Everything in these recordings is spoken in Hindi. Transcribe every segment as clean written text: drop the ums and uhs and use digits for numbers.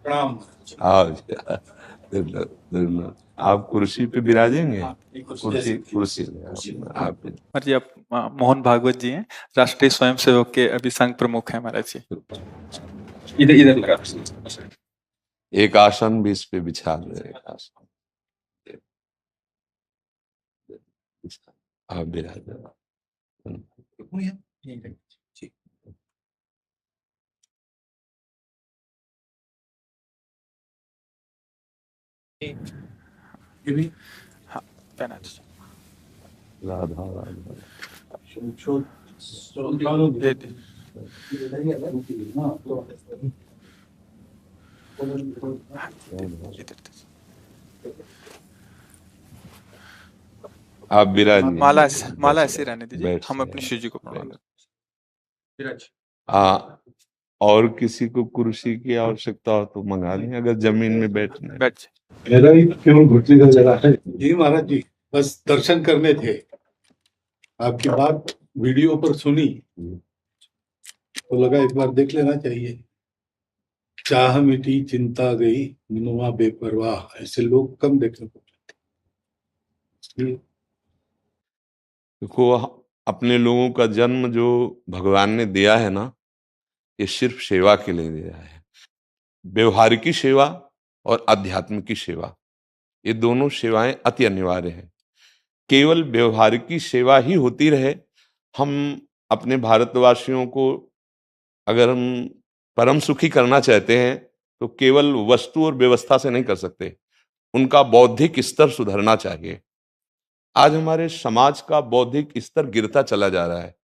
प्रणाम। आओ जी, धन्यवाद। आप कुर्सी पे विराजेंगे। कुर्सी कुर्सी आप महाराज जी, आप मोहन भागवत जी हैं, राष्ट्रीय स्वयंसेवक के अभी संघ प्रमुख हैं महाराज जी। इधर इधर लगा। एक आसन भी इस पे बिछा दो। एक आसन आप विराज। हाँ, पहना दीजिए। राधा राधा। दे दे। इधर दीजिए। आप विराज। माला ऐसे रहने दीजिए, बैठ हम से अपनी शिव जी को प्रणाम बैठ। करें। और किसी को कुर्सी की आवश्यकता हो तो मंगा लें, अगर जमीन में बैठना है। बैठ मेरा ही केवल घुटने का जगह है जी महाराज जी, बस दर्शन करने थे। आपकी बात वीडियो पर सुनी तो लगा एक बार देख लेना चाहिए। चाह मिटी चिंता गई मनुआ बेपरवाह, ऐसे लोग कम देखने को मिलते। देखो, अपने लोगों का जन्म जो भगवान ने दिया है ना, ये सिर्फ सेवा के लिए दिया है। व्यवहारिकी सेवा और आध्यात्म की सेवा, ये दोनों सेवाएं अति अनिवार्य हैं। केवल व्यवहारिकी सेवा ही होती रहे, हम अपने भारतवासियों को अगर हम परम सुखी करना चाहते हैं तो केवल वस्तु और व्यवस्था से नहीं कर सकते, उनका बौद्धिक स्तर सुधरना चाहिए। आज हमारे समाज का बौद्धिक स्तर गिरता चला जा रहा है,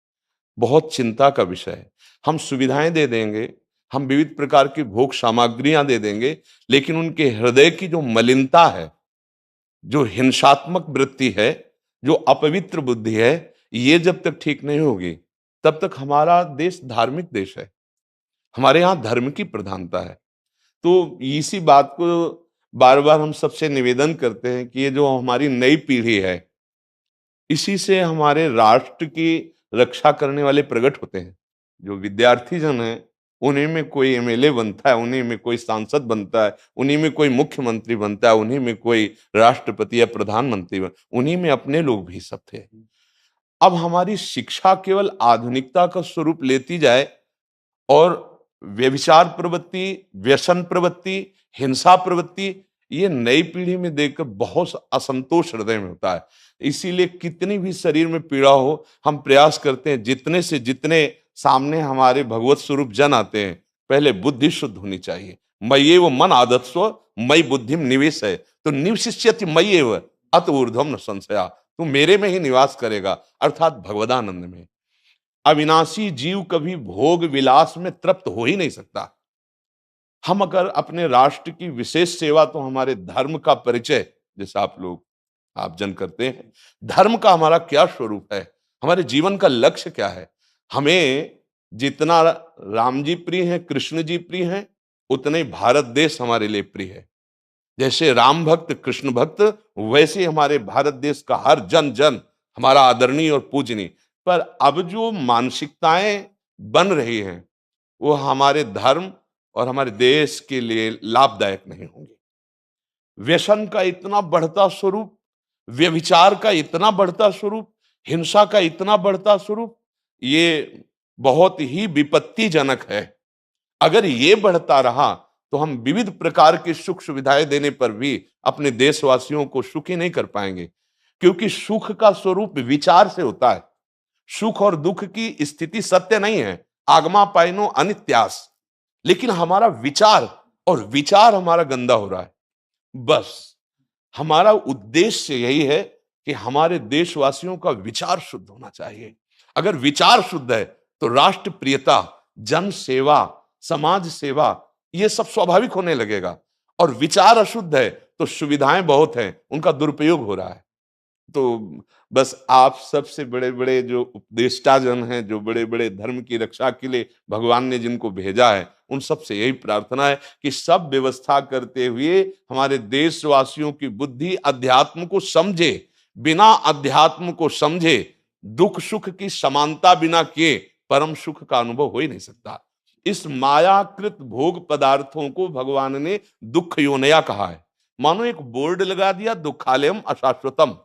बहुत चिंता का विषय है। हम सुविधाएं दे देंगे, हम विविध प्रकार की भोग सामग्रियां दे देंगे, लेकिन उनके हृदय की जो मलिनता है, जो हिंसात्मक वृत्ति है, जो अपवित्र बुद्धि है, ये जब तक ठीक नहीं होगी तब तक हमारा देश धार्मिक देश है, हमारे यहाँ धर्म की प्रधानता है। तो इसी बात को बार बार हम सबसे निवेदन करते हैं कि ये जो हमारी नई पीढ़ी है, इसी से हमारे राष्ट्र की रक्षा करने वाले प्रकट होते हैं। जो विद्यार्थी जन है, उन्हीं में कोई एमएलए बनता है, उन्हीं में कोई सांसद बनता है, उन्हीं में कोई मुख्यमंत्री बनता है, उन्हीं में कोई राष्ट्रपति या प्रधानमंत्री उन्हीं में अपने लोग भी सब थे। अब हमारी शिक्षा केवल आधुनिकता का स्वरूप लेती जाए और व्यभिचार प्रवृत्ति, व्यसन प्रवृत्ति, हिंसा प्रवृत्ति, ये नई पीढ़ी में देखकर बहुत असंतोष हृदय में होता है। इसीलिए कितनी भी शरीर में पीड़ा हो, हम प्रयास करते हैं जितने से जितने सामने हमारे भगवत स्वरूप जन आते हैं, पहले बुद्धि शुद्ध होनी चाहिए। मय्ये वो मन आदत्स्व मयि बुद्धिम निवेश है, तो निवशिष्यति मय्ये व अत ऊर्ध्वम न संशया, तू मेरे में ही निवास करेगा, अर्थात भगवदानंद में। अविनाशी जीव कभी भोग विलास में तृप्त हो ही नहीं सकता। हम अगर अपने राष्ट्र की विशेष सेवा, तो हमारे धर्म का परिचय, जैसे आप जन करते हैं, धर्म का हमारा क्या स्वरूप है, हमारे जीवन का लक्ष्य क्या है। हमें जितना राम जी प्रिय हैं, कृष्ण जी प्रिय हैं, उतने ही भारत देश हमारे लिए प्रिय है। जैसे राम भक्त कृष्ण भक्त, वैसे ही हमारे भारत देश का हर जन जन हमारा आदरणीय और पूजनीय। पर अब जो मानसिकताएं बन रही हैं, वो हमारे धर्म और हमारे देश के लिए लाभदायक नहीं होंगी। व्यसन का इतना बढ़ता स्वरूप, व्यभिचार का इतना बढ़ता स्वरूप, हिंसा का इतना बढ़ता स्वरूप, ये बहुत ही विपत्तिजनक है। अगर ये बढ़ता रहा तो हम विविध प्रकार की सुख सुविधाएं देने पर भी अपने देशवासियों को सुखी नहीं कर पाएंगे, क्योंकि सुख का स्वरूप विचार से होता है। सुख और दुख की स्थिति सत्य नहीं है, आगमा पाइनो अनित्यास, लेकिन हमारा विचार, और विचार हमारा गंदा हो रहा है। बस हमारा उद्देश्य यही है कि हमारे देशवासियों का विचार शुद्ध होना चाहिए। अगर विचार शुद्ध है तो राष्ट्र प्रियता, जन सेवा, समाज सेवा, ये सब स्वाभाविक होने लगेगा। और विचार अशुद्ध है तो सुविधाएं बहुत हैं, उनका दुरुपयोग हो रहा है। तो बस आप सबसे बड़े बड़े जो उपदेष्टा जन हैं, जो बड़े बड़े धर्म की रक्षा के लिए भगवान ने जिनको भेजा है, उन सबसे यही प्रार्थना है कि सब व्यवस्था करते हुए हमारे देशवासियों की बुद्धि अध्यात्म को समझे। बिना अध्यात्म को समझे दुख सुख की समानता बिना किए परम सुख का अनुभव हो ही नहीं सकता। इस मायाकृत भोग पदार्थों को भगवान ने दुख योनया कहा है। मानो एक बोर्ड लगा दिया, दुखालयम अशाश्वतम।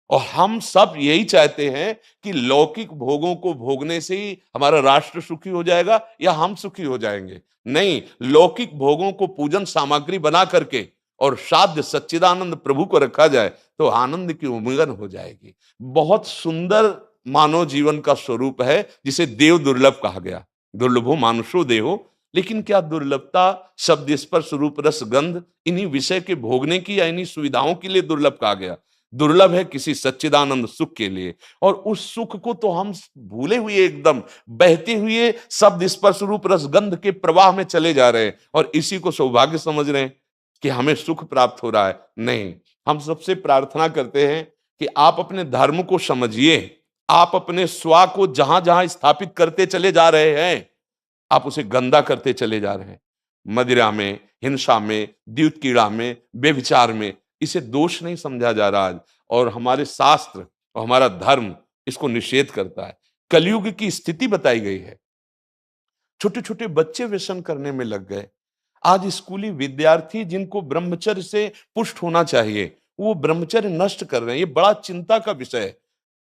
और हम सब यही चाहते हैं कि लौकिक भोगों को भोगने से ही हमारा राष्ट्र सुखी हो जाएगा या हम सुखी हो जाएंगे। नहीं, लौकिक भोगों को पूजन सामग्री बना करके और साध्य सच्चिदानंद प्रभु को रखा जाए तो आनंद की उमंगन हो जाएगी। बहुत सुंदर मानव जीवन का स्वरूप है, जिसे देव दुर्लभ कहा गया। दुर्लभो मानुषो देहो। लेकिन क्या दुर्लभता शब्द स्पर्श रूप रस गंध इन्हीं विषय के भोगने की या इन्हीं सुविधाओं के लिए दुर्लभ कहा गया? दुर्लभ है किसी सच्चिदानंद सुख के लिए। और उस सुख को तो हम भूले हुए, एकदम बहते हुए शब्द स्पर्श रूप रस गंध के प्रवाह में चले जा रहे हैं और इसी को सौभाग्य समझ रहे हैं कि हमें सुख प्राप्त हो रहा है। नहीं, हम सबसे प्रार्थना करते हैं कि आप अपने धर्म को समझिए। आप अपने स्वा को जहां जहां स्थापित करते चले जा रहे हैं, आप उसे गंदा करते चले जा रहे हैं। मदिरा में, हिंसा में, द्यूत कीड़ा में, व्यभिचार में। इसे दोष नहीं समझा जा रहा आज। और हमारे शास्त्र और हमारा धर्म इसको निषेध करता है। कलयुग की स्थिति बताई गई है। छोटे छोटे बच्चे व्यसन करने में लग गए। आज स्कूली विद्यार्थी जिनको ब्रह्मचर्य से पुष्ट होना चाहिए, वो ब्रह्मचर्य नष्ट कर रहे हैं। ये बड़ा चिंता का विषय है।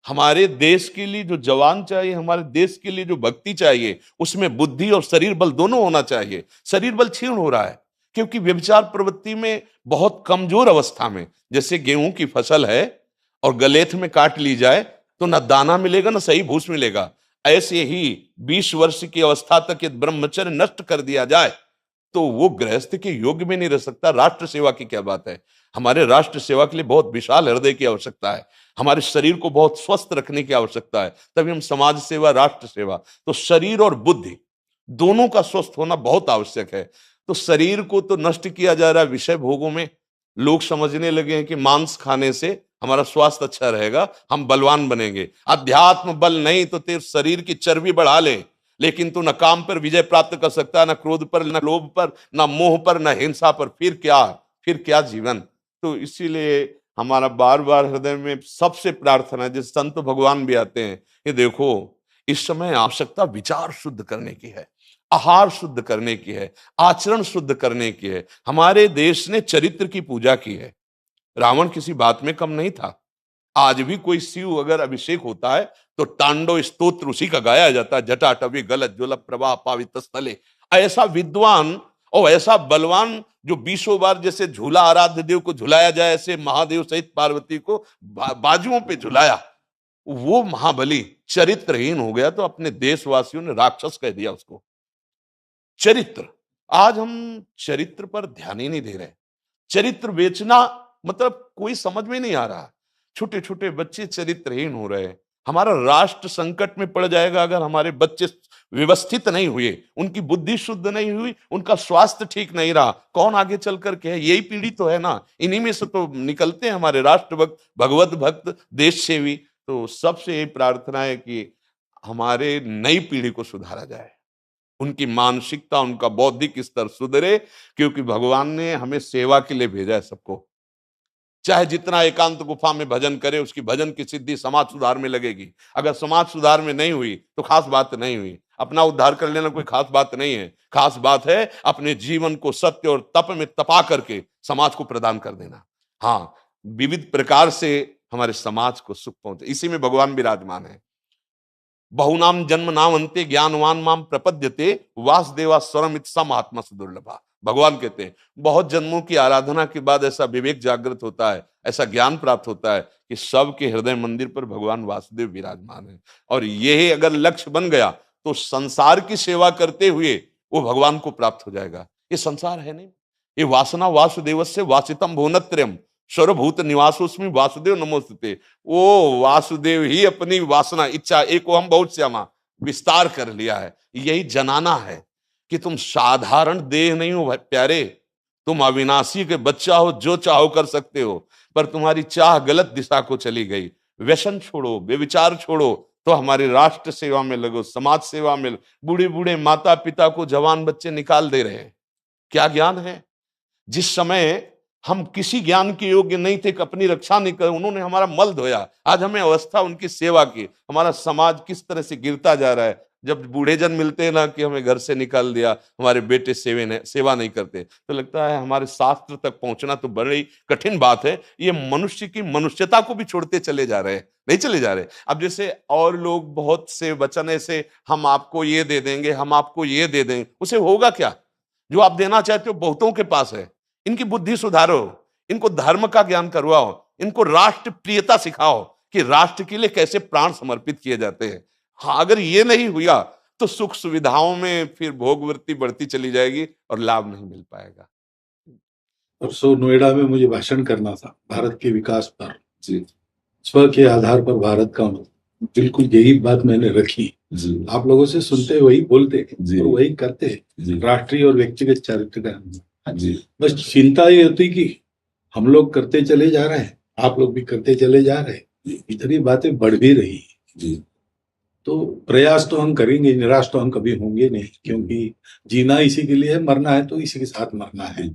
हमारे देश के लिए जो जवान चाहिए, हमारे देश के लिए जो भक्ति चाहिए, उसमें बुद्धि और शरीर बल दोनों होना चाहिए। शरीर बल क्षीण हो रहा है क्योंकि व्यभिचार प्रवृत्ति में बहुत कमजोर अवस्था में, जैसे गेहूं की फसल है और गलेथ में काट ली जाए तो न दाना मिलेगा न सही भूस मिलेगा। ऐसे ही 20 वर्ष की अवस्था तक यदि ब्रह्मचर्य नष्ट कर दिया जाए तो वो गृहस्थ के योग्य में नहीं रह सकता। राष्ट्र सेवा की क्या बात है। हमारे राष्ट्र सेवा के लिए बहुत विशाल हृदय की आवश्यकता है। हमारे शरीर को बहुत स्वस्थ रखने की आवश्यकता है, तभी हम समाज सेवा, राष्ट्र सेवा। तो शरीर और बुद्धि दोनों का स्वस्थ होना बहुत आवश्यक है। तो शरीर को तो नष्ट किया जा रहा है विषय भोगों में। लोग समझने लगे हैं कि मांस खाने से हमारा स्वास्थ्य अच्छा रहेगा, हम बलवान बनेंगे। अध्यात्म बल नहीं तो तेरे शरीर की चर्बी बढ़ा ले, लेकिन तू न काम पर विजय प्राप्त कर सकता, न क्रोध पर, न लोभ पर, न मोह पर, न हिंसा पर। फिर क्या जीवन। तो इसीलिए हमारा बार बार हृदय में सबसे प्रार्थना है, जिस संत भगवान भी आते हैं, ये देखो इस समय आवश्यकता विचार शुद्ध करने की है, आहार शुद्ध करने की है, आचरण शुद्ध करने की है। हमारे देश ने चरित्र की पूजा की है। रावण किसी बात में कम नहीं था। आज भी कोई शिव अगर अभिषेक होता है तो तांडव स्तोत्र उसी का गाया जाता है। जटाटवी गलत ज्वल प्रवाह पावित स्थले। ऐसा विद्वान और ऐसा बलवान जो 20 बार जैसे झूला आराध्य देव को झुलाया जाए, ऐसे महादेव सहित पार्वती को बाजुओं पे झुलाया, वो महाबली चरित्रहीन हो गया तो अपने देशवासियों ने राक्षस कह दिया उसको। चरित्र, आज हम चरित्र पर ध्यान ही नहीं दे रहे। चरित्र बेचना मतलब कोई समझ में नहीं आ रहा। छोटे छोटे बच्चे चरित्रहीन हो रहे हैं। हमारा राष्ट्र संकट में पड़ जाएगा अगर हमारे बच्चे व्यवस्थित नहीं हुए, उनकी बुद्धि शुद्ध नहीं हुई, उनका स्वास्थ्य ठीक नहीं रहा। कौन आगे चल कर के है? यही पीढ़ी तो है ना। इन्हीं में से तो निकलते हैं हमारे राष्ट्र भक्त, भगवत भक्त, देश सेवी। तो सबसे यही प्रार्थना है कि हमारे नई पीढ़ी को सुधारा जाए, उनकी मानसिकता, उनका बौद्धिक स्तर सुधरे, क्योंकि भगवान ने हमें सेवा के लिए भेजा है सबको। चाहे जितना एकांत गुफा में भजन करे, उसकी भजन की सिद्धि समाज सुधार में लगेगी। अगर समाज सुधार में नहीं हुई तो खास बात नहीं हुई। अपना उद्धार कर लेना कोई खास बात नहीं है। खास बात है अपने जीवन को सत्य और तप में तपा करके समाज को प्रदान कर देना। हाँ, विविध प्रकार से हमारे समाज को सुख पहुंचे, इसी में भगवान विराजमान है। बहुनाम जन्म नाम अंते ज्ञानवान माम प्रपद्यते वासुदेवा स्वरमित सम आत्मा सुदुर्लभा। भगवान कहते हैं बहुत जन्मों की आराधना के बाद ऐसा विवेक जागृत होता है, ऐसा ज्ञान प्राप्त होता है कि सबके हृदय मंदिर पर भगवान वासुदेव विराजमान है। और यही अगर लक्ष्य बन गया तो संसार की सेवा करते हुए वो भगवान को प्राप्त हो जाएगा। ये संसार है नहीं, ये वासना वासुदेवस्य वासितम भुवनत्रयम् सर्वभूत निवासोस्मि वासुदेव नमोस्तुते। वो वासुदेव ही अपनी वासना, इच्छा, एको हम बहुत श्यामा विस्तार कर लिया है। यही जनाना है कि तुम साधारण देह नहीं हो प्यारे, तुम अविनाशी के बच्चा हो, जो चाहो कर सकते हो। पर तुम्हारी चाह गलत दिशा को चली गई। व्यसन छोड़ो, व्यभिचार छोड़ो, तो हमारे राष्ट्र सेवा में लगो, समाज सेवा में। बूढ़े बूढ़े माता पिता को जवान बच्चे निकाल दे रहे हैं। क्या ज्ञान है? जिस समय हम किसी ज्ञान के योग्य नहीं थे कि अपनी रक्षा नहीं कर, उन्होंने हमारा मल धोया। आज हमें अवस्था उनकी सेवा की। हमारा समाज किस तरह से गिरता जा रहा है। जब बूढ़े जन मिलते हैं ना कि हमें घर से निकाल दिया, हमारे बेटे सेवा नहीं करते, तो लगता है हमारे शास्त्र तक पहुंचना तो बड़ी कठिन बात है। ये मनुष्य की मनुष्यता को भी छोड़ते चले जा रहे हैं, नहीं चले जा रहे। अब जैसे और लोग बहुत से वचन ऐसे, हम आपको ये दे देंगे, हम आपको ये दे देंगे, उसे होगा क्या? जो आप देना चाहते हो बहुतों के पास है। इनकी बुद्धि सुधारो, इनको धर्म का ज्ञान करवाओ, इनको राष्ट्र प्रियता सिखाओ कि राष्ट्र के लिए कैसे प्राण समर्पित किए जाते हैं। हाँ, अगर ये नहीं हुआ तो सुख सुविधाओं में फिर भोगवृत्ति बढ़ती चली जाएगी और लाभ नहीं मिल पाएगा। परसों नोएडा में मुझे भाषण करना था भारत के विकास पर जी, स्व के आधार पर भारत का बिल्कुल यही बात मैंने रखी जी। आप लोगों से सुनते वही बोलते और वही करते, राष्ट्रीय और व्यक्तिगत चरित्र का जी। बस चिंता ये होती कि हम लोग करते चले जा रहे हैं, आप लोग भी करते चले जा रहे हैं, इतनी बातें बढ़ भी रही जी। तो प्रयास तो हम करेंगे, निराश तो हम कभी होंगे नहीं, क्योंकि जीना इसी के लिए है, मरना है तो इसी के साथ मरना है।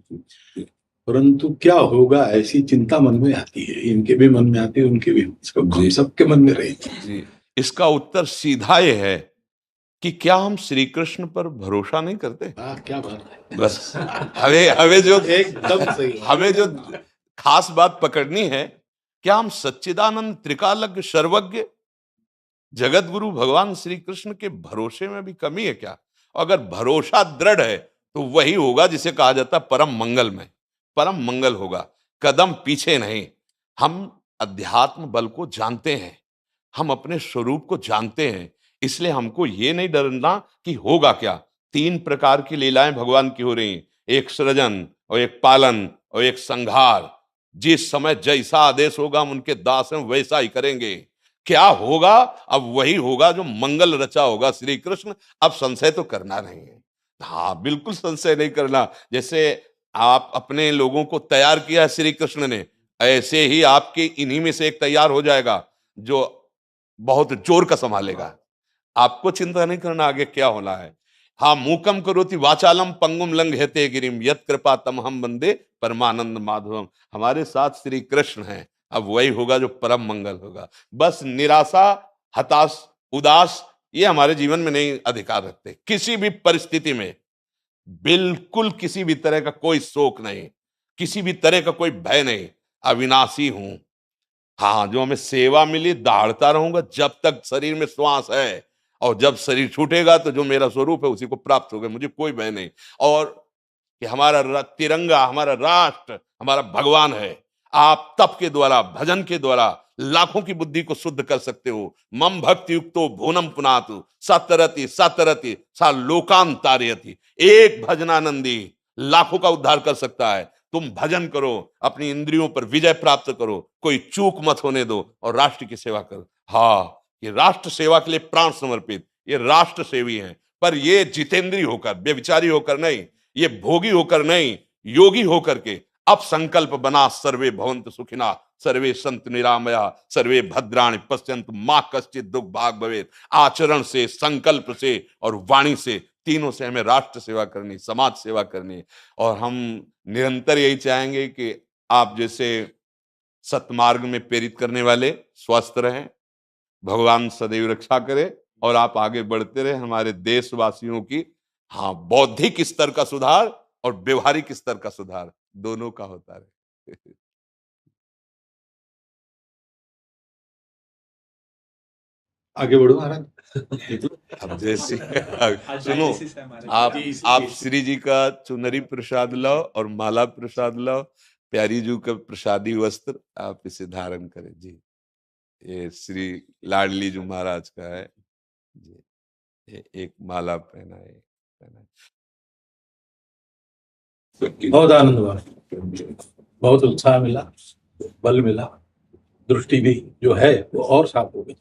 परंतु क्या होगा ऐसी चिंता मन में आती है, इनके भी मन में आती है, उनके भी, सबके मन में रहेगी। इसका उत्तर सीधा ये है कि क्या हम श्री कृष्ण पर भरोसा नहीं करते? क्या बात है। बस हमें जो एकदम सही, हमें जो खास बात पकड़नी है, क्या हम सच्चिदानंद त्रिकालज्ञ सर्वज्ञ जगत गुरु भगवान श्री कृष्ण के भरोसे में भी कमी है क्या? अगर भरोसा दृढ़ है तो वही होगा जिसे कहा जाता है परम मंगल में, परम मंगल होगा, कदम पीछे नहीं। हम अध्यात्म बल को जानते हैं, हम अपने स्वरूप को जानते हैं, इसलिए हमको ये नहीं डरना कि होगा क्या। 3 प्रकार की लीलाएं भगवान की हो रही, एक सृजन और एक पालन और एक संहार। जिस समय जैसा आदेश होगा हम उनके दास हैं, वैसा ही करेंगे। क्या होगा? अब वही होगा जो मंगल रचा होगा श्री कृष्ण। अब संशय तो करना नहीं है, हाँ बिल्कुल संशय नहीं करना। जैसे आप अपने लोगों को तैयार किया है श्री कृष्ण ने, ऐसे ही आपके इन्हीं में से एक तैयार हो जाएगा जो बहुत जोर का संभालेगा। आपको चिंता नहीं करना आगे क्या होना है। हाँ, मूकम करोति वाचालम पंगुम लंघयते गिरिम यत् कृपा तमहम वंदे परमानंद माधवम। हमारे साथ श्री कृष्ण हैं, अब वही होगा जो परम मंगल होगा। बस निराशा, हताश, उदास ये हमारे जीवन में नहीं अधिकार रखते। किसी भी परिस्थिति में बिल्कुल किसी भी तरह का कोई शोक नहीं, किसी भी तरह का कोई भय नहीं। अविनाशी हूं, हाँ, जो हमें सेवा मिली दहाड़ता रहूंगा जब तक शरीर में श्वास है, और जब शरीर छूटेगा तो जो मेरा स्वरूप है उसी को प्राप्त होगा, मुझे कोई भय नहीं। और कि हमारा तिरंगा, हमारा राष्ट्र, हमारा भगवान है। आप तप के द्वारा, भजन के द्वारा लाखों की बुद्धि को शुद्ध कर सकते हो। मम भक्ति युक्तो भुवनम पुनातु सतरति सतरति सा लोकांतारयति। एक भजनानंदी लाखों का उद्धार कर सकता है। तुम भजन करो, अपनी इंद्रियों पर विजय प्राप्त करो, कोई चूक मत होने दो और राष्ट्र की सेवा करो। हाँ, ये राष्ट्र सेवा के लिए प्राण समर्पित, ये राष्ट्र सेवी हैं। पर ये जितेंद्रीय होकर, व्यभिचारी होकर नहीं, ये भोगी होकर नहीं, योगी होकर के अब संकल्प बना, सर्वे भवन्तु सुखिना, सर्वे संतु निरामया, सर्वे भद्राणि पश्यन्तु मा कश्चित् दुख भाग भवेत्। आचरण से, संकल्प से और वाणी से, तीनों से हमें राष्ट्र सेवा करनी, समाज सेवा करनी। और हम निरंतर यही चाहेंगे कि आप जैसे सतमार्ग में प्रेरित करने वाले स्वस्थ रहें, भगवान सदैव रक्षा करे और आप आगे बढ़ते रहे। हमारे देशवासियों की हाँ बौद्धिक स्तर का सुधार और व्यवहारिक स्तर का सुधार दोनों का होता रहे। आगे बढ़ो महाराज। अब जैसे सुनो, आप श्री जी का चुनरी प्रसाद लाओ और माला प्रसाद लाओ, प्यारी जी का प्रसादी वस्त्र आप इसे धारण करें जी। ये श्री लाडली जी महाराज का है जी, ये एक माला पहनाए। बहुत आनंद हुआ, बहुत उत्साह मिला, बल मिला, दृष्टि भी जो है वो और साफ हो गई।